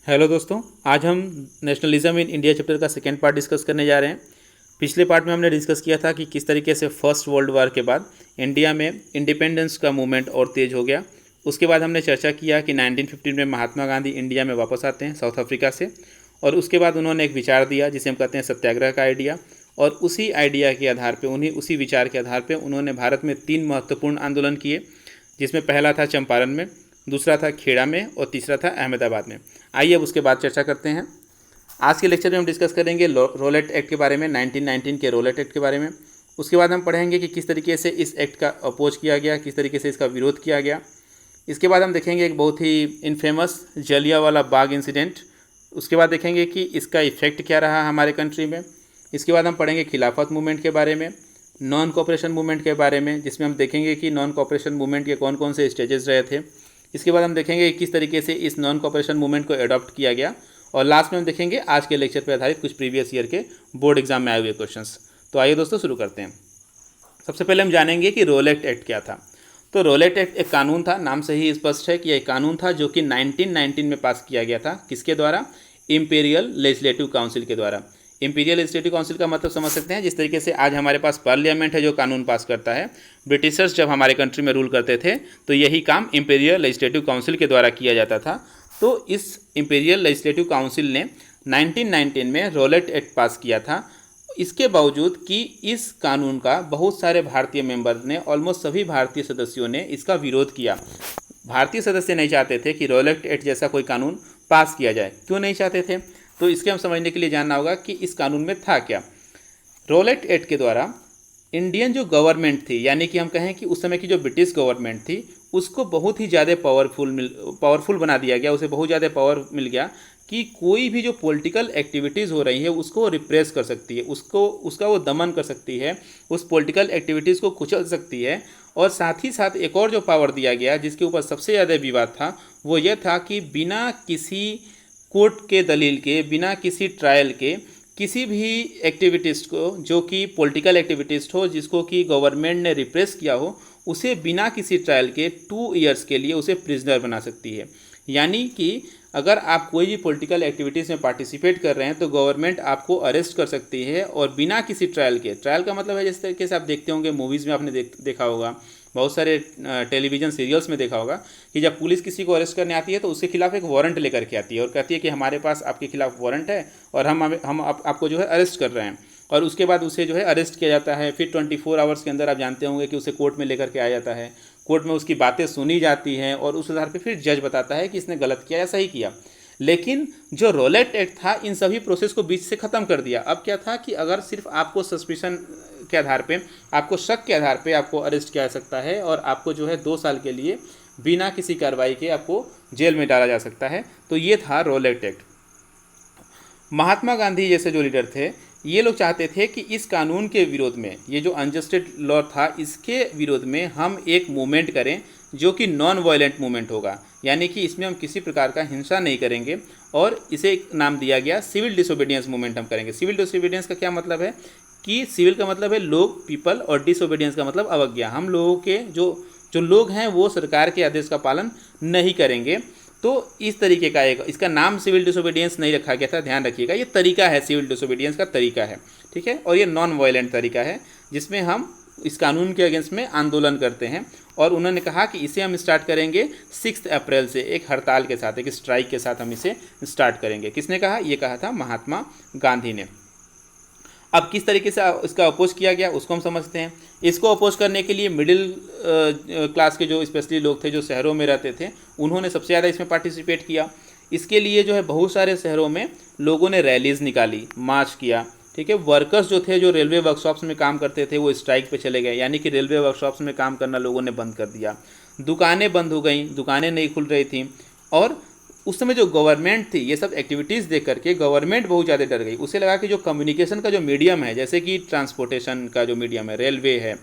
Hello दोस्तों, आज हम नेशनलिज्म इन इंडिया चैप्टर का सेकेंड पार्ट डिस्कस करने जा रहे हैं। पिछले पार्ट में हमने डिस्कस किया था कि किस तरीके से फर्स्ट वर्ल्ड वार के बाद इंडिया में इंडिपेंडेंस का मूवमेंट और तेज हो गया। उसके बाद हमने चर्चा किया कि 1915 में महात्मा गांधी इंडिया में वापस आते हैं साउथ अफ्रीका से, और उसके बाद उन्होंने एक विचार दिया जिसे हम कहते हैं सत्याग्रह का आइडिया। और उसी आइडिया के आधार पर उसी विचार के आधार पर उन्होंने भारत में 3 महत्वपूर्ण आंदोलन किए, जिसमें पहला था चंपारण में, दूसरा था खेड़ा में और तीसरा था अहमदाबाद में। आइए अब उसके बाद चर्चा करते हैं। आज के लेक्चर में हम डिस्कस करेंगे रोलेट एक्ट के बारे में, 1919 के रोलेट एक्ट के बारे में। उसके बाद हम पढ़ेंगे कि किस तरीके से इस एक्ट का अपोज किया गया, किस तरीके से इसका विरोध किया गया। इसके बाद हम देखेंगे एक बहुत ही इनफेमस जलियांवाला बाग इंसिडेंट। उसके बाद देखेंगे कि इसका इफेक्ट क्या रहा हमारे कंट्री में। इसके बाद हम पढ़ेंगे खिलाफत मूवमेंट के बारे में, नॉन कोऑपरेशन मूवमेंट के बारे में, जिसमें हम देखेंगे कि नॉन कोऑपरेशन मूवमेंट के कौन कौन से स्टेजेस रहे थे। इसके बाद हम देखेंगे किस तरीके से इस नॉन कोऑपरेशन मूवमेंट को अडॉप्ट किया गया, और लास्ट में हम देखेंगे आज के लेक्चर पर आधारित कुछ प्रीवियस ईयर के बोर्ड एग्जाम में आए हुए क्वेश्चंस। तो आइए दोस्तों शुरू करते हैं। सबसे पहले हम जानेंगे कि रोलेट एक्ट क्या था। तो रोलेट एक्ट एक कानून था, नाम से ही स्पष्ट है कि यह कानून था जो कि 1919 में पास किया गया था। किसके द्वारा? इंपीरियल लेजिस्लेटिव काउंसिल के द्वारा। इंपीरियल लेजिस्लेटिव काउंसिल का मतलब समझ सकते हैं, जिस तरीके से आज हमारे पास पार्लियामेंट है जो कानून पास करता है। ब्रिटिशर्स जब हमारे कंट्री में रूल करते थे तो यही काम इंपीरियल लेजिस्लेटिव काउंसिल के द्वारा किया जाता था। तो इस इंपीरियल लेजिस्लेटिव काउंसिल ने 1919 में रोलेट एक्ट पास किया था। इसके बावजूद कि इस कानून का बहुत सारे भारतीय मेंबर ने, ऑलमोस्ट सभी भारतीय सदस्यों ने इसका विरोध किया। भारतीय सदस्य नहीं चाहते थे कि रोलेट एक्ट जैसा कोई कानून पास किया जाए। क्यों नहीं चाहते थे? तो इसके हम समझने के लिए जानना होगा कि इस कानून में था क्या। रोलेट एक्ट के द्वारा इंडियन जो गवर्नमेंट थी, यानी कि हम कहें कि उस समय की जो ब्रिटिश गवर्नमेंट थी, उसको बहुत ही ज़्यादा पावरफुल बना दिया गया। उसे बहुत ज़्यादा पावर मिल गया कि कोई भी जो पॉलिटिकल एक्टिविटीज़ हो रही है उसको रिप्रेस कर सकती है, उसका वो दमन कर सकती है, उस पॉलिटिकल एक्टिविटीज़ को कुचल सकती है। और साथ ही साथ एक और जो पावर दिया गया जिसके ऊपर सबसे ज़्यादा विवाद था, वो ये था कि बिना किसी कोर्ट के दलील के, बिना किसी ट्रायल के, किसी भी एक्टिविटिस्ट को जो कि पॉलिटिकल एक्टिविटिस्ट हो, जिसको कि गवर्नमेंट ने रिप्रेस किया हो, उसे बिना किसी ट्रायल के 2 ईयर्स के लिए उसे प्रिजनर बना सकती है। यानी कि अगर आप कोई भी पॉलिटिकल एक्टिविटीज़ में पार्टिसिपेट कर रहे हैं तो गवर्नमेंट आपको अरेस्ट कर सकती है, और बिना किसी ट्रायल के। ट्रायल का मतलब है जिस तरीके से आप देखते होंगे मूवीज़ में, आपने देखा होगा, बहुत सारे टेलीविज़न सीरियल्स में देखा होगा कि जब पुलिस किसी को अरेस्ट करने आती है तो उसके खिलाफ एक वारंट लेकर के आती है और कहती है कि हमारे पास आपके खिलाफ वारंट है और हम आपको जो है अरेस्ट कर रहे हैं। और उसके बाद उसे जो है अरेस्ट किया जाता है। फिर 24 आवर्स के अंदर आप जानते होंगे कि उसे कोर्ट में लेकर के आया जाता है। कोर्ट में उसकी बातें सुनी जाती हैं और उस आधार पर फिर जज बताता है कि इसने गलत किया या सही किया। लेकिन जो रोलेट एक्ट था इन सभी प्रोसेस को बीच से ख़त्म कर दिया। अब क्या था कि अगर सिर्फ आपको सस्पिशन के आधार पे, आपको शक के आधार पे आपको अरेस्ट किया जा सकता है, और आपको जो है 2 साल के लिए बिना किसी कार्रवाई के आपको जेल में डाला जा सकता है। तो ये था रोलेट एक्ट। महात्मा गांधी जैसे जो लीडर थे, ये लोग चाहते थे कि इस कानून के विरोध में, ये जो अनजस्टेड लॉ था, इसके विरोध में हम एक मूवमेंट करें जो कि नॉन वायलेंट मूवमेंट होगा। यानी कि इसमें हम किसी प्रकार का हिंसा नहीं करेंगे, और इसे एक नाम दिया गया सिविल डिसोबीडियंस मूवमेंट हम करेंगे। सिविल डिसोबीडियंस का क्या मतलब है कि सिविल का मतलब है लोग, पीपल, और डिसोबीडियंस का मतलब अवज्ञा। हम लोगों के जो लोग हैं वो सरकार के आदेश का पालन नहीं करेंगे। तो इस तरीके का एक, इसका नाम सिविल डिसोबीडियंस नहीं रखा गया था, ध्यान रखिएगा। ये तरीका है, सिविल डिसोबीडियंस का तरीका है, ठीक है। और ये नॉन वायलेंट तरीका है जिसमें हम इस कानून के अगेंस्ट में आंदोलन करते हैं। और उन्होंने कहा कि इसे हम स्टार्ट करेंगे 6 अप्रैल से, एक हड़ताल के साथ, एक स्ट्राइक के साथ हम इसे स्टार्ट करेंगे। किसने कहा? ये कहा था महात्मा गांधी ने। अब किस तरीके से इसका अपोज किया गया उसको हम समझते हैं। इसको अपोज करने के लिए मिडिल क्लास के जो स्पेशली लोग थे, जो शहरों में रहते थे, उन्होंने सबसे ज़्यादा इसमें पार्टिसिपेट किया। इसके लिए जो है बहुत सारे शहरों में लोगों ने रैलीज़ निकाली, मार्च किया, ठीक है। वर्कर्स जो थे, जो रेलवे वर्कशॉप्स में काम करते थे, वो स्ट्राइक पे चले गए, यानी कि रेलवे वर्कशॉप्स में काम करना लोगों ने बंद कर दिया। दुकानें बंद हो गई, दुकानें नहीं खुल रही थी। और उस समय जो गवर्नमेंट थी, ये सब एक्टिविटीज़ देख करके गवर्नमेंट बहुत ज़्यादा डर गई। उसे लगा कि जो कम्युनिकेशन का जो मीडियम है, जैसे कि ट्रांसपोर्टेशन का जो मीडियम है, रेलवे है,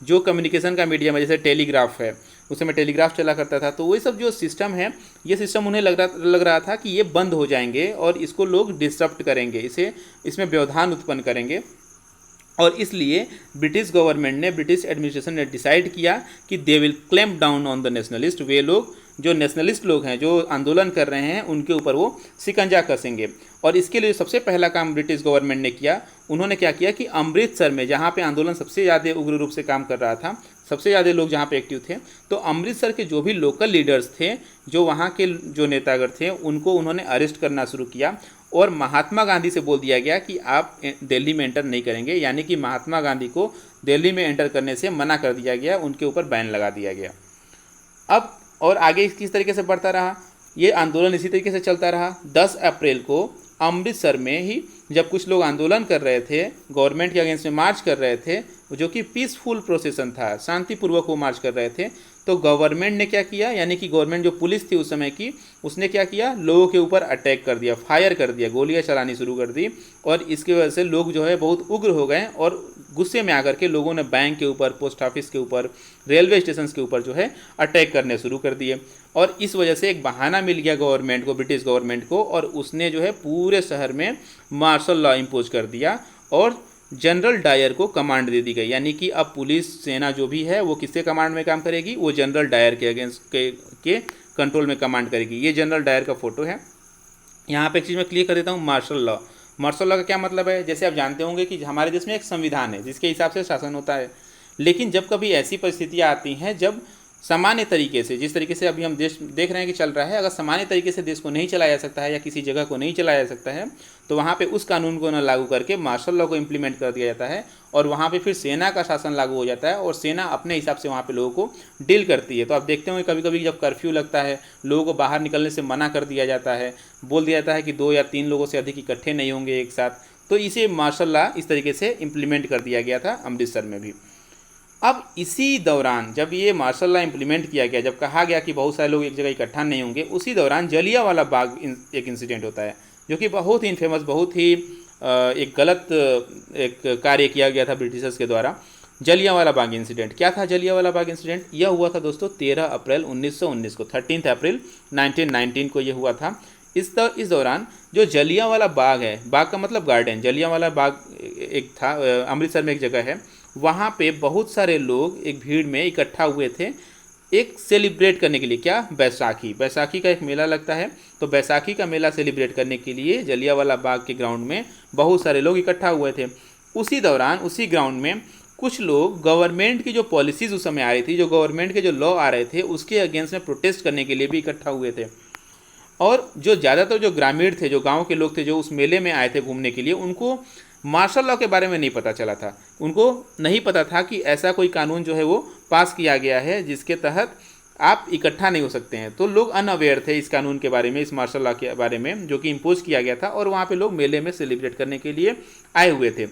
जो कम्युनिकेशन का मीडियम है, जैसे टेलीग्राफ है, उस समय टेलीग्राफ चला करता था, तो वही सब जो सिस्टम है, ये सिस्टम उन्हें लग रहा था कि ये बंद हो जाएंगे और इसको लोग डिस्टर्ब करेंगे, इसमें व्यवधान उत्पन्न करेंगे। और इसलिए ब्रिटिश गवर्नमेंट ने, ब्रिटिश एडमिनिस्ट्रेशन ने डिसाइड किया कि they will clamp down on the nationalist. वे लोग जो नेशनलिस्ट लोग हैं, जो आंदोलन कर रहे हैं, उनके ऊपर वो शिकंजा कसेंगे। और इसके लिए सबसे पहला काम ब्रिटिश गवर्नमेंट ने किया, उन्होंने क्या किया कि अमृतसर में, जहाँ पे आंदोलन सबसे ज़्यादा उग्र रूप से काम कर रहा था, सबसे ज़्यादा लोग जहाँ पे एक्टिव थे, तो अमृतसर के जो भी लोकल लीडर्स थे, जो वहाँ के जो नेतागढ़ थे, उनको उन्होंने अरेस्ट करना शुरू किया। और महात्मा गांधी से बोल दिया गया कि आप दिल्ली में एंटर नहीं करेंगे, यानी कि महात्मा गांधी को दिल्ली में एंटर करने से मना कर दिया गया, उनके ऊपर बैन लगा दिया गया। अब और आगे किस तरीके से बढ़ता रहा ये आंदोलन, इसी तरीके से चलता रहा। 10 अप्रैल को अमृतसर में ही जब कुछ लोग आंदोलन कर रहे थे, गवर्नमेंट के अगेंस्ट में मार्च कर रहे थे, जो कि पीसफुल प्रोसेसन था, शांतिपूर्वक वो मार्च कर रहे थे, तो गवर्नमेंट ने क्या किया, यानी कि गवर्नमेंट जो पुलिस थी उस समय की, उसने क्या किया, लोगों के ऊपर अटैक कर दिया, फायर कर दिया, गोलियां चलानी शुरू कर दी। और इसकी वजह से लोग जो है बहुत उग्र हो गए और गुस्से में आकर के लोगों ने बैंक के ऊपर, पोस्ट ऑफिस के ऊपर, रेलवे स्टेशन के ऊपर जो है अटैक करने शुरू कर दिए। और इस वजह से एक बहाना मिल गया गवर्नमेंट को, ब्रिटिश गवर्नमेंट को, और उसने जो है पूरे शहर में मार्शल लॉ इम्पोज कर दिया और जनरल डायर को कमांड दे दी गई। यानी कि अब पुलिस सेना जो भी है वो किसके कमांड में काम करेगी, वो जनरल डायर के अगेंस्ट के कंट्रोल में कमांड करेगी। ये जनरल डायर का फोटो है। यहाँ पे एक चीज़ मैं क्लियर कर देता हूँ, मार्शल लॉ। मार्शल लॉ का क्या मतलब है, जैसे आप जानते होंगे कि हमारे देश में एक संविधान है जिसके हिसाब से शासन होता है, लेकिन जब कभी ऐसी परिस्थितियाँ आती हैं जब सामान्य तरीके से, जिस तरीके से अभी हम देश देख रहे हैं कि चल रहा है, अगर सामान्य तरीके से देश को नहीं चलाया जा सकता है या किसी जगह को नहीं चलाया जा सकता है, तो वहाँ पे उस कानून को न लागू करके मार्शल लॉ को इम्प्लीमेंट कर दिया जाता है और वहाँ पे फिर सेना का शासन लागू हो जाता है और सेना अपने हिसाब से वहाँ पे लोगों को डील करती है। तो आप देखते होंगे कभी कभी जब कर्फ्यू लगता है, लोगों को बाहर निकलने से मना कर दिया जाता है, बोल दिया जाता है कि 2 या 3 लोगों से अधिक इकट्ठे नहीं होंगे एक साथ। तो इसे मार्शल लॉ इस तरीके से इम्प्लीमेंट कर दिया गया था अमृतसर में भी। अब इसी दौरान जब ये मार्शल लॉ इम्प्लीमेंट किया गया, जब कहा गया कि बहुत सारे लोग एक जगह इकट्ठा नहीं होंगे, उसी दौरान जलियांवाला बाग एक इंसिडेंट होता है, जो कि बहुत ही इनफेमस, बहुत ही एक गलत एक कार्य किया गया था ब्रिटिशर्स के द्वारा। जलियांवाला बाग इंसिडेंट क्या था? जलियांवाला बाग इंसिडेंट यह हुआ था दोस्तों 13 अप्रैल 1919 को, 13 अप्रैल 1919 को ये हुआ था। इस दौरान जो जलियांवाला बाग है, बाग का मतलब गार्डन, जलियांवाला बाग एक था, अमृतसर में एक जगह है, वहाँ पे बहुत सारे लोग एक भीड़ में इकट्ठा हुए थे एक सेलिब्रेट करने के लिए। क्या? बैसाखी। बैसाखी का एक मेला लगता है, तो बैसाखी का मेला सेलिब्रेट करने के लिए जलियांवाला बाग के ग्राउंड में बहुत सारे लोग इकट्ठा हुए थे। उसी दौरान उसी ग्राउंड में कुछ लोग गवर्नमेंट की जो पॉलिसीज़ उस समय आ रही थी, जो गवर्नमेंट के जो लॉ आ रहे थे, उसके अगेंस्ट में प्रोटेस्ट करने के लिए भी इकट्ठा हुए थे। और जो ज़्यादातर जो ग्रामीण थे, जो गाँव के लोग थे, जो उस मेले में आए थे घूमने के लिए, उनको मार्शल लॉ के बारे में नहीं पता चला था। उनको नहीं पता था कि ऐसा कोई कानून जो है वो पास किया गया है जिसके तहत आप इकट्ठा नहीं हो सकते हैं। तो लोग अनअवेयर थे इस कानून के बारे में, इस मार्शल लॉ के बारे में, जो कि इम्पोज किया गया था, और वहाँ पे लोग मेले में सेलिब्रेट करने के लिए आए हुए थे।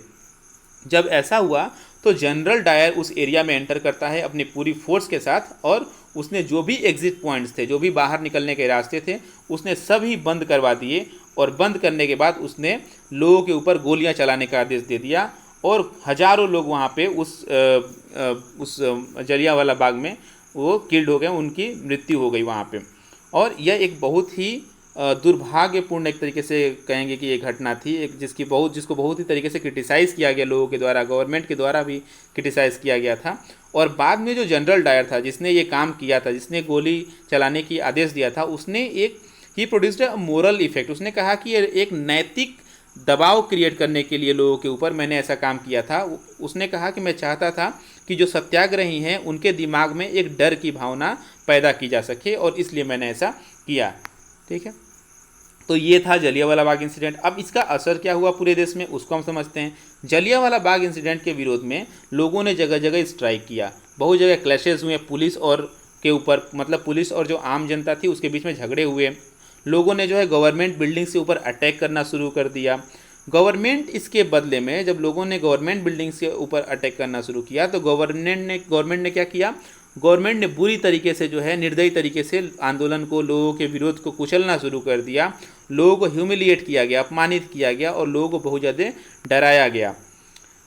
जब ऐसा हुआ तो जनरल डायर उस एरिया में एंटर करता है अपनी पूरी फोर्स के साथ, और उसने जो भी एग्जिट पॉइंट्स थे, जो भी बाहर निकलने के रास्ते थे, उसने सभी बंद करवा दिए। और बंद करने के बाद उसने लोगों के ऊपर गोलियां चलाने का आदेश दे दिया और हज़ारों लोग वहाँ पे उस जलियांवाला बाग में वो किल्ड हो गए, उनकी मृत्यु हो गई वहाँ पे। और यह एक बहुत ही दुर्भाग्यपूर्ण एक तरीके से कहेंगे कि ये घटना थी, एक जिसको बहुत ही तरीके से क्रिटिसाइज़ किया गया लोगों के द्वारा, गवर्नमेंट के द्वारा भी क्रिटिसाइज़ किया गया था। और बाद में जो जनरल डायर था, जिसने ये काम किया था, जिसने गोली चलाने की आदेश दिया था, उसने ही प्रोड्यूस्ड अ मोरल इफेक्ट। उसने कहा कि ये एक नैतिक दबाव क्रिएट करने के लिए लोगों के ऊपर मैंने ऐसा काम किया था। उसने कहा कि मैं चाहता था कि जो सत्याग्रही हैं उनके दिमाग में एक डर की भावना पैदा की जा सके, और इसलिए मैंने ऐसा किया। ठीक है, तो ये था जलियांवाला बाग इंसिडेंट। अब इसका असर क्या हुआ पूरे देश में, उसको हम समझते हैं। जलियांवाला बाग इंसिडेंट के विरोध में लोगों ने जगह जगह स्ट्राइक किया, बहुत जगह क्लैशेस हुए पुलिस और के ऊपर, मतलब पुलिस और जो आम जनता थी उसके बीच में झगड़े हुए। लोगों ने जो है गवर्नमेंट बिल्डिंग से ऊपर अटैक करना शुरू कर दिया। गवर्नमेंट इसके बदले में, जब लोगों ने गवर्नमेंट बिल्डिंग से ऊपर अटैक करना शुरू किया, तो गवर्नमेंट ने क्या किया, गवर्नमेंट ने बुरी तरीके से जो है निर्दयी तरीके से आंदोलन को, लोगों के विरोध को कुचलना शुरू कर दिया। लोगों को ह्यूमिलिएट किया गया, अपमानित किया गया, और लोगों को बहुत ज़्यादा डराया गया।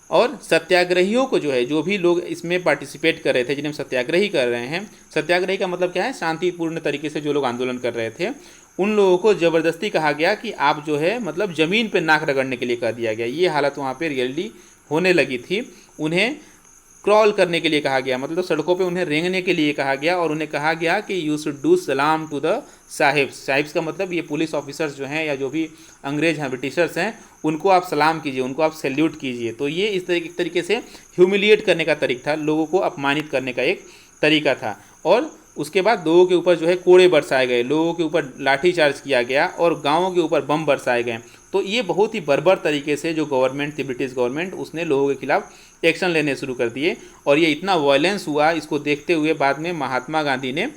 और सत्याग्रहियों को जो है, जो भी लोग इसमें पार्टिसिपेट कर रहे थे, जिन्हें सत्याग्रही कर रहे हैं, सत्याग्रही का मतलब क्या है, शांतिपूर्ण तरीके से जो लोग आंदोलन कर रहे थे, उन लोगों को ज़बरदस्ती कहा गया कि आप जो है मतलब ज़मीन पे नाक रगड़ने के लिए कह दिया गया। ये हालत वहाँ पे रियली होने लगी थी। उन्हें क्रॉल करने के लिए कहा गया, मतलब सड़कों पे उन्हें रेंगने के लिए कहा गया और उन्हें कहा गया कि यू शुड डू सलाम टू द साहिब्स। साहिब्स का मतलब ये पुलिस ऑफिसर्स जो हैं या जो भी अंग्रेज हैं, ब्रिटिशर्स हैं, उनको आप सलाम कीजिए, उनको आप सैल्यूट कीजिए। तो ये इस तरीके से ह्यूमिलिएट करने का तरीका था, लोगों को अपमानित करने का एक तरीका था। और उसके बाद लोगों के ऊपर जो है कोड़े बरसाए गए, लोगों के ऊपर लाठीचार्ज किया गया और गाँवों के ऊपर बम बरसाए गए। तो ये बहुत ही बर्बर तरीके से जो गवर्नमेंट थी, ब्रिटिश गवर्नमेंट, उसने लोगों के खिलाफ एक्शन लेने शुरू कर दिए और ये इतना वायलेंस हुआ। इसको देखते हुए बाद में महात्मा गांधी ने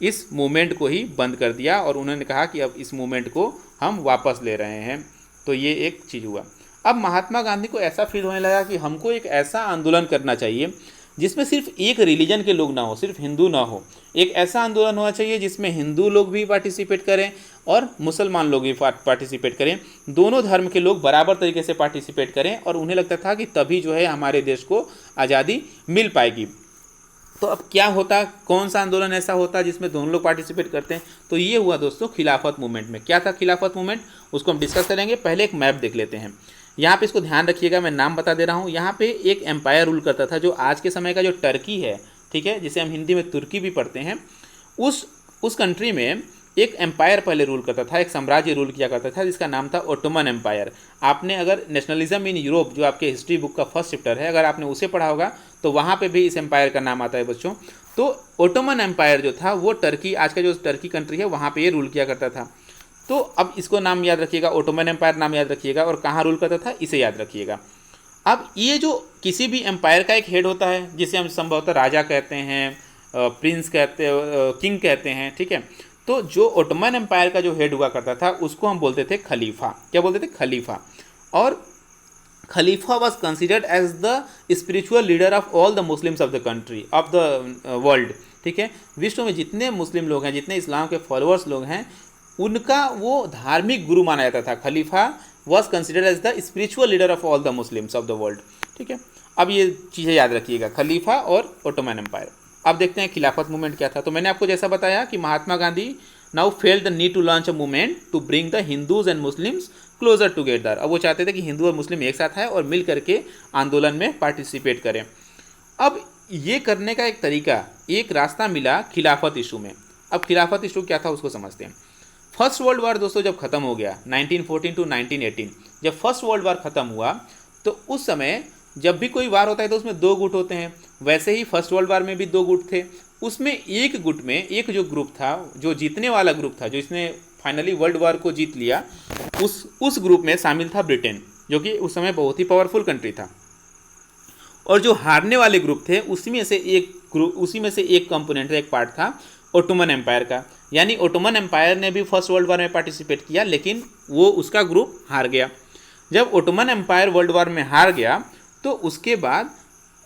इस मूवमेंट को ही बंद कर दिया और उन्होंने कहा कि अब इस मूवमेंट को हम वापस ले रहे हैं। तो ये एक चीज़ हुआ। अब महात्मा गांधी को ऐसा फील होने लगा कि हमको एक ऐसा आंदोलन करना चाहिए जिसमें सिर्फ एक रिलीजन के लोग ना हो, सिर्फ हिंदू ना हो। एक ऐसा आंदोलन होना चाहिए जिसमें हिंदू लोग भी पार्टिसिपेट करें और मुसलमान लोग भी पार्टिसिपेट करें, दोनों धर्म के लोग बराबर तरीके से पार्टिसिपेट करें। और उन्हें लगता था कि तभी जो है हमारे देश को आज़ादी मिल पाएगी। तो अब क्या होता, कौन सा आंदोलन ऐसा होता जिसमें दोनों लोग पार्टिसिपेट करते हैं? तो ये हुआ दोस्तों खिलाफत मूवमेंट में। क्या था खिलाफत मूवमेंट, उसको हम डिस्कस करेंगे। पहले एक मैप देख लेते हैं। यहाँ पे इसको ध्यान रखिएगा, मैं नाम बता दे रहा हूँ। यहाँ पे एक एम्पायर रूल करता था जो आज के समय का जो टर्की है, ठीक है, जिसे हम हिंदी में तुर्की भी पढ़ते हैं, उस कंट्री में एक एम्पायर पहले रूल करता था, एक साम्राज्य रूल किया करता था जिसका नाम था ओटोमन एम्पायर। आपने अगर नेशनलिज्म इन यूरोप, जो आपके हिस्ट्री बुक का फर्स्ट चैप्टर है, अगर आपने उसे पढ़ा होगा तो वहाँ पे भी इस एम्पायर का नाम आता है बच्चों। तो ओटोमन एम्पायर जो था वो टर्की, आज का जो टर्की कंट्री है, वहाँ पर ये रूल किया करता था। तो अब इसको नाम याद रखिएगा, ओटोमन एम्पायर नाम याद रखिएगा और कहाँ रूल करता था इसे याद रखिएगा। अब ये जो किसी भी एम्पायर का एक हेड होता है जिसे हम संभवतः राजा कहते हैं, प्रिंस कहते हैं, किंग कहते हैं, ठीक है। तो जो ओटोमन एम्पायर का जो हेड हुआ करता था उसको हम बोलते थे खलीफा। क्या बोलते थे? खलीफा। और खलीफा was considered as the spiritual leader of all the Muslims of the country, of the world, ठीक है। विश्व में जितने मुस्लिम लोग हैं, जितने इस्लाम के फॉलोअर्स लोग हैं, उनका वो धार्मिक गुरु माना जाता था। खलीफा was considered as the spiritual leader of all the Muslims of the world, ठीक है। अब ये चीज़ें याद रखिएगा, खलीफा और ओटोमन एम्पायर। अब देखते हैं खिलाफत मूवमेंट क्या था। तो मैंने आपको जैसा बताया कि Mahatma Gandhi now felt the need to launch a movement to bring the Hindus and Muslims closer together. अब वो चाहते थे कि हिंदू और मुस्लिम एक साथ आए और मिल करके आंदोलन में पार्टिसिपेट करें। अब ये करने का एक तरीका, एक रास्ता मिला खिलाफत इशू में। अब खिलाफत इशू क्या था उसको समझते हैं। फर्स्ट वर्ल्ड वार दोस्तों जब ख़त्म हो गया 1914 टू 1918, जब फर्स्ट वर्ल्ड वार ख़त्म हुआ तो उस समय जब भी कोई वार होता है तो उसमें दो गुट होते हैं। वैसे ही फर्स्ट वर्ल्ड वार में भी दो गुट थे। उसमें एक गुट में एक जो ग्रुप था, जो जीतने वाला ग्रुप था, जो इसने फाइनली वर्ल्ड वार को जीत लिया, उस ग्रुप में शामिल था ब्रिटेन, जो कि उस समय बहुत ही पावरफुल कंट्री था। और जो हारने वाले ग्रुप थे उसी में से एक कंपोनेंट, एक पार्ट था ओटोमन एम्पायर का। यानी ओटोमन एम्पायर ने भी फर्स्ट वर्ल्ड वार में पार्टिसिपेट किया, लेकिन वो उसका ग्रुप हार गया। जब ओटोमन एम्पायर वर्ल्ड वार में हार गया तो उसके बाद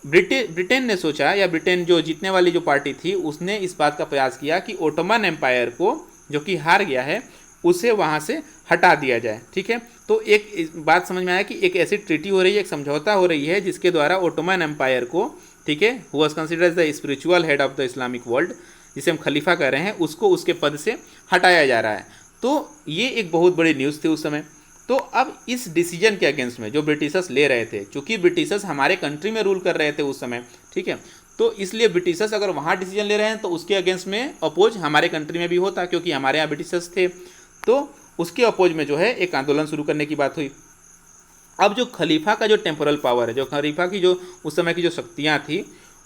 ब्रिटेन ने सोचा, या ब्रिटेन जो जीतने वाली जो पार्टी थी उसने इस बात का प्रयास किया कि ओटोमन एम्पायर को, जो कि हार गया है, उसे वहाँ से हटा दिया जाए, ठीक है। तो एक बात समझ में आया कि एक ऐसी ट्रीटी हो रही है, एक समझौता हो रही है जिसके द्वारा ओटोमन एम्पायर को, ठीक है, who was considered the spiritual head of the Islamic world, जिसे हम खलीफा कह रहे हैं, उसको उसके पद से हटाया जा रहा है। तो ये एक बहुत बड़ी न्यूज़ थी उस समय। तो अब इस डिसीजन के अगेंस्ट में जो ब्रिटिशर्स ले रहे थे, चूँकि ब्रिटिशर्स हमारे कंट्री में रूल कर रहे थे उस समय, ठीक है, तो इसलिए ब्रिटिशर्स अगर वहाँ डिसीजन ले रहे हैं तो उसके अगेंस्ट में अपोज हमारे कंट्री में भी होता, क्योंकि हमारे यहाँ ब्रिटिशर्स थे। तो उसके अपोज में जो है एक आंदोलन शुरू करने की बात हुई। अब जो खलीफा का जो टेम्पोरल पावर है, जो खलीफा की जो उस समय की जो शक्तियाँ थी,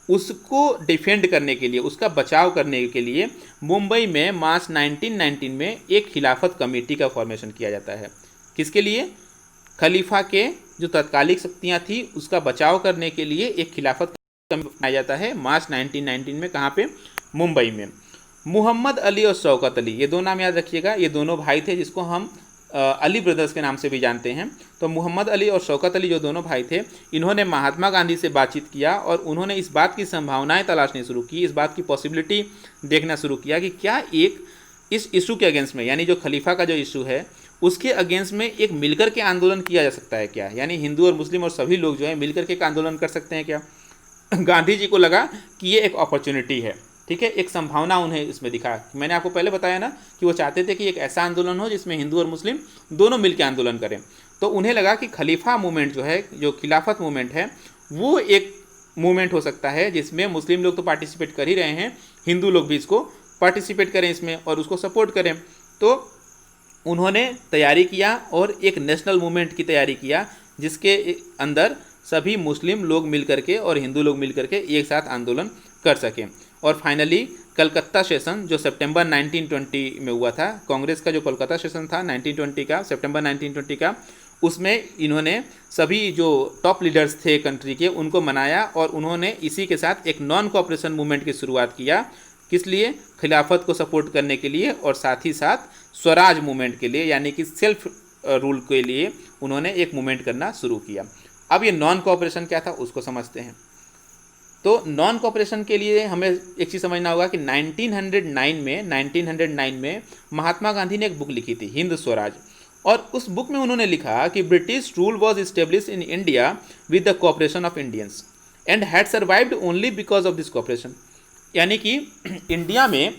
उसको डिफेंड करने के लिए, उसका बचाव करने के लिए मुंबई में मार्च 1919 में एक खिलाफत कमेटी का फॉर्मेशन किया जाता है। किसके लिए? खलीफा के जो तत्कालिक शक्तियाँ थी उसका बचाव करने के लिए एक खिलाफत कमेटी बनाया जाता है मार्च 1919 में। कहाँ पे? मुंबई में। मोहम्मद अली और शौकत अली, ये दो नाम याद रखिएगा, ये दोनों भाई थे जिसको हम अली ब्रदर्स के नाम से भी जानते हैं। तो मोहम्मद अली और शौकत अली जो दोनों भाई थे, इन्होंने महात्मा गांधी से बातचीत किया और उन्होंने इस बात की संभावनाएं तलाशनी शुरू की, इस बात की पॉसिबिलिटी देखना शुरू किया कि क्या एक इस इशू के अगेंस्ट में, यानी जो खलीफा का जो इशू है उसके अगेंस्ट में एक मिलकर के आंदोलन किया जा सकता है क्या, यानी हिंदू और मुस्लिम और सभी लोग जो है मिलकर के एक आंदोलन कर सकते हैं क्या। गांधी जी को लगा कि ये एक अपॉर्चुनिटी है, ठीक है, एक संभावना उन्हें इसमें दिखा। मैंने आपको पहले बताया ना कि वो चाहते थे कि एक ऐसा आंदोलन हो जिसमें हिंदू और मुस्लिम दोनों मिलकर आंदोलन करें। तो उन्हें लगा कि खलीफा मूवमेंट जो है, जो खिलाफत मूवमेंट है, वो एक मूवमेंट हो सकता है जिसमें मुस्लिम लोग तो पार्टिसिपेट कर ही रहे हैं, हिंदू लोग भी इसको पार्टिसिपेट करें इसमें और उसको सपोर्ट करें। तो उन्होंने तैयारी किया और एक नेशनल मूवमेंट की तैयारी किया जिसके अंदर सभी मुस्लिम लोग मिल करके और हिंदू लोग मिल करके एक साथ आंदोलन कर सकें। और फाइनली कलकत्ता सेशन जो सितंबर 1920 में हुआ था, कांग्रेस का जो कोलकाता सेशन था 1920 का, सितंबर 1920 का, उसमें इन्होंने सभी जो टॉप लीडर्स थे कंट्री के उनको मनाया और उन्होंने इसी के साथ एक नॉन कोऑपरेशन मूवमेंट की शुरुआत किया। किस लिए? खिलाफत को सपोर्ट करने के लिए और साथ ही साथ स्वराज मूवमेंट के लिए, यानी कि सेल्फ रूल के लिए उन्होंने एक मूवमेंट करना शुरू किया। अब ये नॉन कोऑपरेशन क्या था उसको समझते हैं। तो नॉन कोऑपरेशन के लिए हमें एक चीज़ समझना होगा कि 1909 में महात्मा गांधी ने एक बुक लिखी थी, हिंद स्वराज, और उस बुक में उन्होंने लिखा कि British rule was establish in India with the cooperation of Indians and had survived only because of this cooperation. यानी कि इंडिया में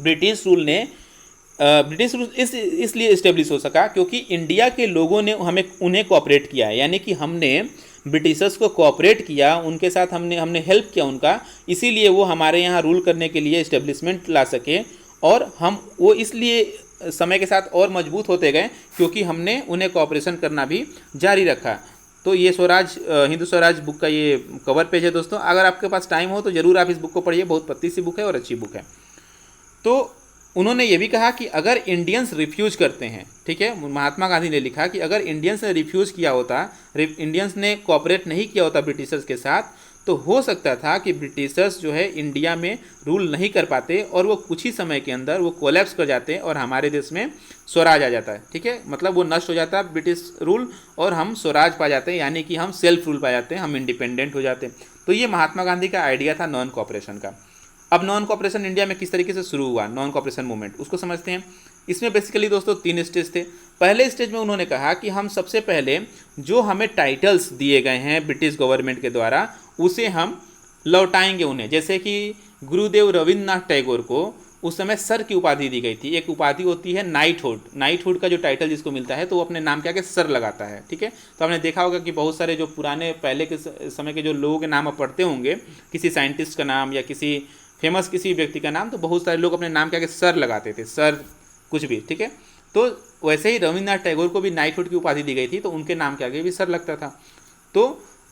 ब्रिटिश रूल इसलिए इस्टेब्लिश हो सका क्योंकि इंडिया के लोगों ने उन्हें कोऑपरेट किया है, यानी कि हमने ब्रिटिशर्स को कोऑपरेट किया, उनके साथ हमने हेल्प किया उनका, इसीलिए वो हमारे यहाँ रूल करने के लिए इस्टेब्लिशमेंट ला सके और वो इसलिए समय के साथ और मजबूत होते गए क्योंकि हमने उन्हें कोऑपरेशन करना भी जारी रखा। तो ये स्वराज, हिंदू स्वराज बुक का ये कवर पेज है दोस्तों। अगर आपके पास टाइम हो तो ज़रूर आप इस बुक को पढ़िए, बहुत पतली सी बुक है और अच्छी बुक है। तो उन्होंने ये भी कहा कि अगर इंडियंस रिफ्यूज़ करते हैं, ठीक है, महात्मा गांधी ने लिखा कि अगर इंडियंस ने रिफ्यूज़ किया होता, इंडियंस ने कोऑपरेट नहीं किया होता ब्रिटिशर्स के साथ, तो हो सकता था कि ब्रिटिशर्स जो है इंडिया में रूल नहीं कर पाते और वो कुछ ही समय के अंदर वो कोलैप्स कर जाते और हमारे देश में स्वराज आ जाता है, ठीक है, मतलब वो नष्ट हो जाता है ब्रिटिश रूल और हम स्वराज पा जाते हैं, यानी कि हम सेल्फ रूल पा जाते हैं, हम इंडिपेंडेंट हो जाते हैं। तो ये महात्मा गांधी का आइडिया था नॉन कोऑपरेशन का। अब नॉन कोऑपरेशन इंडिया में किस तरीके से शुरू हुआ, नॉन कोऑपरेशन मूवमेंट, उसको समझते हैं। इसमें बेसिकली दोस्तों 3 स्टेज थे। पहले स्टेज में उन्होंने कहा कि हम सबसे पहले जो हमें टाइटल्स दिए गए हैं ब्रिटिश गवर्नमेंट के द्वारा उसे हम लौटाएंगे उन्हें। जैसे कि गुरुदेव रविंद्रनाथ टैगोर को उस समय सर की उपाधि दी गई थी। एक उपाधि होती है नाइटहुड का जो टाइटल जिसको मिलता है तो वो अपने नाम के आगे सर लगाता है, ठीक है। तो आपने देखा होगा कि बहुत सारे जो पुराने पहले के समय के जो लोगों के नाम आप पढ़ते होंगे, किसी साइंटिस्ट का नाम या किसी फेमस किसी व्यक्ति का नाम, तो बहुत सारे लोग अपने नाम के आगे सर लगाते थे, सर कुछ भी, ठीक है। तो वैसे ही रविंद्रनाथ टैगोर को भी नाइटहुड की उपाधि दी गई थी तो उनके नाम के आगे भी सर लगता था। तो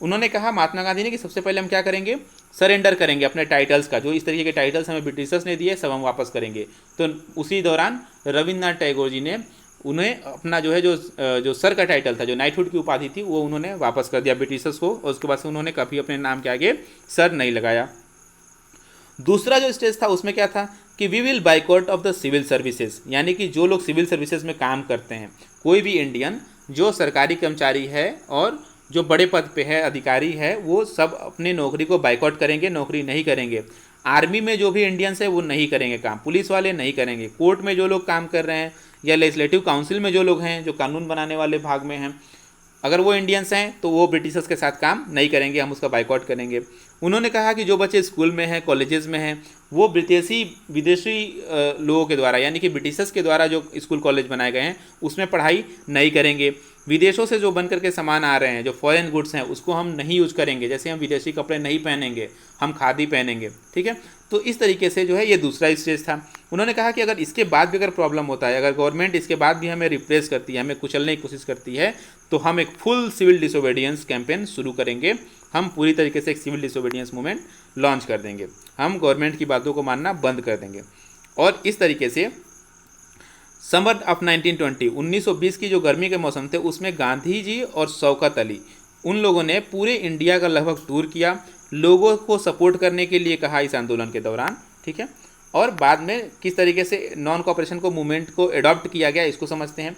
उन्होंने कहा महात्मा गांधी ने कि सबसे पहले हम क्या करेंगे, सरेंडर करेंगे अपने टाइटल्स का, जो इस तरीके के टाइटल्स हमें ब्रिटिशर्स ने दिए सब हम वापस करेंगे। तो उसी दौरान रविंद्रनाथ टैगोर जी ने उन्हें अपना जो है जो सर का टाइटल था, जो नाइटहुड की उपाधि थी, वो उन्होंने वापस कर दिया ब्रिटिशर्स को और उसके बाद से उन्होंने कभी अपने नाम के आगे सर नहीं लगाया। दूसरा जो स्टेज था उसमें क्या था कि we will boycott of the civil services, यानी कि जो लोग सिविल सर्विसेज में काम करते हैं, कोई भी इंडियन जो सरकारी कर्मचारी है और जो बड़े पद पे है, अधिकारी है, वो सब अपनी नौकरी को बाइकआउट करेंगे, नौकरी नहीं करेंगे। आर्मी में जो भी इंडियंस है वो नहीं करेंगे काम, पुलिस वाले नहीं करेंगे, कोर्ट में जो लोग काम कर रहे हैं या लेजिस्लेटिव काउंसिल में जो लोग हैं, जो कानून बनाने वाले भाग में हैं, अगर वो इंडियंस हैं तो वो ब्रिटिशर्स के साथ काम नहीं करेंगे, हम उसका बाइकआउट करेंगे। उन्होंने कहा कि जो बच्चे स्कूल में हैं, कॉलेजेस में हैं, वो विदेशी लोगों के द्वारा, यानी कि ब्रिटिशर्स के द्वारा जो स्कूल कॉलेज बनाए गए हैं उसमें पढ़ाई नहीं करेंगे। विदेशों से जो बन करके सामान आ रहे हैं, जो फॉरेन गुड्स हैं, उसको हम नहीं यूज़ करेंगे। जैसे हम विदेशी कपड़े नहीं पहनेंगे, हम खादी पहनेंगे, ठीक है। तो इस तरीके से जो है ये दूसरा स्टेज था। उन्होंने कहा कि अगर इसके बाद भी अगर प्रॉब्लम होता है, अगर गवर्नमेंट इसके बाद भी हमें रिप्रेस करती है, हमें कुचलने की कोशिश करती है, तो हम एक फुल सिविल डिसोबीडियंस कैंपेन शुरू करेंगे। हम पूरी तरीके से एक सिविल डिसोबीडियंस मूवमेंट लॉन्च कर देंगे, हम गवर्नमेंट की बातों को मानना बंद कर देंगे। और इस तरीके से समर ऑफ 1920 की जो गर्मी के मौसम थे उसमें गांधी जी और शौकत अली, उन लोगों ने पूरे इंडिया का लगभग टूर किया, लोगों को सपोर्ट करने के लिए कहा इस आंदोलन के दौरान, ठीक है। और बाद में किस तरीके से नॉन कोऑपरेशन को मूवमेंट को अडॉप्ट किया गया इसको समझते हैं।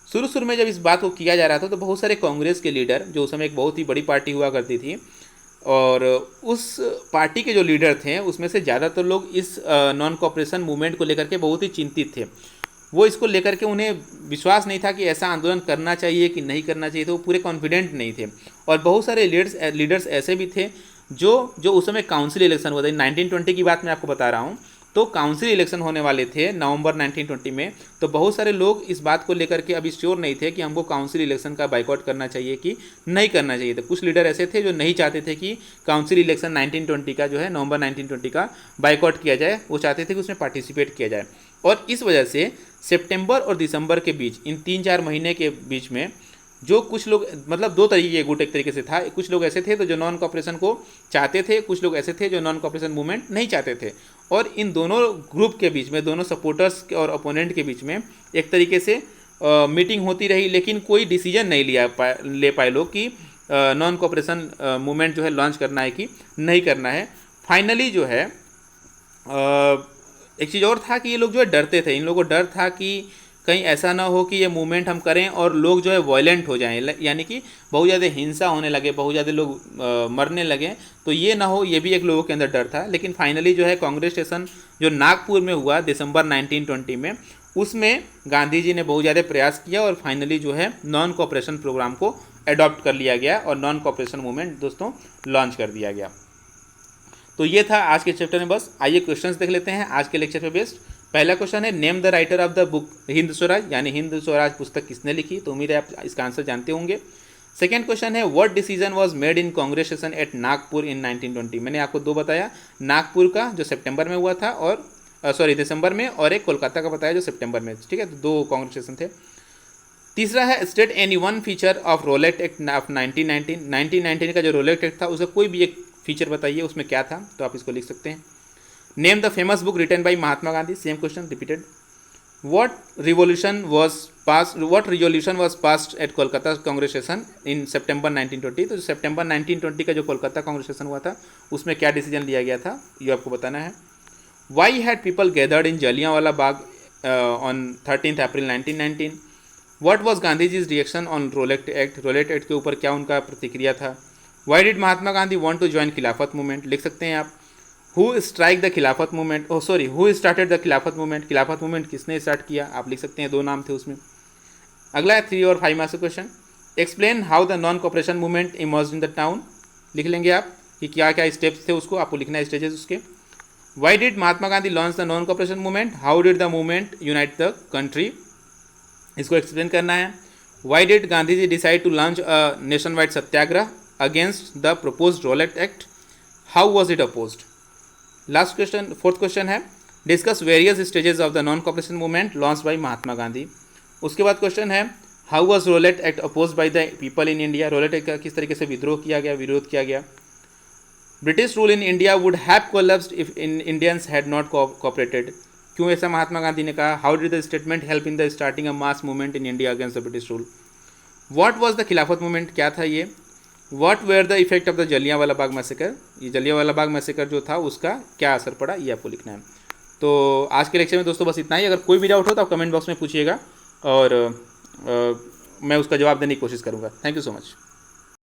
शुरू में जब इस बात को किया जा रहा था तो बहुत सारे कांग्रेस के लीडर, जो उस समय एक बहुत ही बड़ी पार्टी हुआ करती थी, और उस पार्टी के जो लीडर थे उसमें से ज़्यादातर लोग इस नॉन कोऑपरेशन मूवमेंट को लेकर के बहुत ही चिंतित थे। वो इसको लेकर के उन्हें विश्वास नहीं था कि ऐसा आंदोलन करना चाहिए कि नहीं करना चाहिए, तो वो पूरे कॉन्फिडेंट नहीं थे। और बहुत सारे लीडर्स ऐसे भी थे जो उस समय काउंसिल इलेक्शन हुआ था, 1920 की बात मैं आपको बता रहा हूँ, तो काउंसिल इलेक्शन होने वाले थे नवंबर 1920 में। तो बहुत सारे लोग इस बात को लेकर के अभी श्योर नहीं थे कि हमको काउंसिल इलेक्शन का बाइकआउट करना चाहिए कि नहीं करना चाहिए। तो कुछ लीडर ऐसे थे जो नहीं चाहते थे कि काउंसिल इलेक्शन 1920 का जो है नवंबर 1920 का बाइकआउट किया जाए, वो चाहते थे कि उसमें पार्टिसिपेट किया जाए। और इस वजह से सितंबर और दिसंबर के बीच, इन 3-4 महीने के बीच में जो कुछ लोग, मतलब दो तरीके गुट एक तरीके से था, कुछ लोग ऐसे थे तो जो नॉन कॉपरेशन को चाहते थे, कुछ लोग ऐसे थे जो नॉन कॉपरेशन मूवमेंट नहीं चाहते थे। और इन दोनों ग्रुप के बीच में, दोनों सपोर्टर्स और अपोनेंट के बीच में एक तरीके से मीटिंग होती रही, लेकिन कोई डिसीजन नहीं ले पाए लोग कि नॉन कॉपरेशन मूवमेंट जो है लॉन्च करना है कि नहीं करना है। फाइनली जो है एक चीज़ और था कि ये लोग जो है डरते थे, इन लोगों को डर था कि कहीं ऐसा ना हो कि ये मूवमेंट हम करें और लोग जो है वायलेंट हो जाएं, यानी कि बहुत ज़्यादा हिंसा होने लगे, बहुत ज़्यादा लोग मरने लगे, तो ये ना हो, ये भी एक लोगों के अंदर डर था। लेकिन फाइनली जो है कांग्रेस स्टेशन जो नागपुर में हुआ दिसंबर 1920 में, उसमें गांधी जी ने बहुत ज़्यादा प्रयास किया और फाइनली जो है नॉन कॉपरेशन प्रोग्राम को अडॉप्ट कर लिया गया और नॉन कॉपरेशन मूवमेंट दोस्तों लॉन्च कर दिया गया। तो ये था आज के चैप्टर में। बस आइए क्वेश्चंस देख लेते हैं आज के लेक्चर पे बेस्ड। पहला क्वेश्चन है, name the writer of the book Hind Swaraj, यानी हिंद स्वराज पुस्तक किसने लिखी। तो उम्मीद है आप इसका आंसर जानते होंगे। सेकेंड क्वेश्चन है, what decision was made in Congress session at Nagpur in 1920। मैंने आपको दो बताया, नागपुर का जो सितंबर में हुआ था और दिसंबर में, और एक कोलकाता का बताया जो सितंबर में, ठीक है। तो दो कांग्रेस सेशन थे। तीसरा है, state any one feature of Rowlatt Act of 1919 का जो रोलेट एक्ट था उसका कोई भी एक फीचर बताइए, उसमें क्या था। तो आप इसको लिख सकते हैं। Name the famous book written by Mahatma Gandhi, same question repeated. What revolution was passed at Kolkata Congress session in September 1920। तो सितंबर 1920 का जो कोलकाता कांग्रेस सेशन हुआ था उसमें क्या डिसीजन लिया गया था, ये आपको बताना है। Why had people gathered in Jallianwala Bagh on 13 April 1919। What was Gandhi ji's reaction on Rowlatt Act, Rowlatt Act के ऊपर क्या उनका प्रतिक्रिया था। Why did Mahatma Gandhi want to join Khilafat movement, लिख सकते हैं आप। Who strike the Khilafat movement, who started the Khilafat movement, Khilafat movement किसने स्टार्ट किया, आप लिख सकते हैं, दो नाम थे उसमें। अगला है 3 और 5 marks question. Explain how the non cooperation movement emerged in the town, लिख लेंगे आप कि क्या क्या स्टेप्स थे, उसको आपको लिखना है, स्टेजेस उसके। Why did Mahatma Gandhi launch the non cooperation movement, how did the movement unite the country, इसको एक्सप्लेन करना है। Why did Gandhi ji decide to launch a nationwide satyagraha against the proposed Rowlatt Act, how was it opposed. Last question, fourth question है, discuss various stages of the non cooperation movement launch by Mahatma Gandhi. उसके बाद question है, how was Rowlatt Act oppose bye the people in India, Rowlatt Act का किस तरीके से विद्रोह किया गया, विरोध किया गया। British rule in India would have collapsed if Indians had not cooperated, क्यों ऐसा महात्मा गांधी ने कहा। How did the statement help in the starting a mass movement in India against the British rule. What was the Khilafat movement, क्या था ये। What were the effect of the Jallianwala Bagh massacre, ये Jallianwala Bagh massacre जो था उसका क्या असर पड़ा, ये आपको लिखना है। तो आज के लेक्चर में दोस्तों बस इतना ही। अगर कोई भी डाउट हो तो आप कमेंट बॉक्स में पूछिएगा और मैं उसका जवाब देने की कोशिश करूँगा। Thank you so much.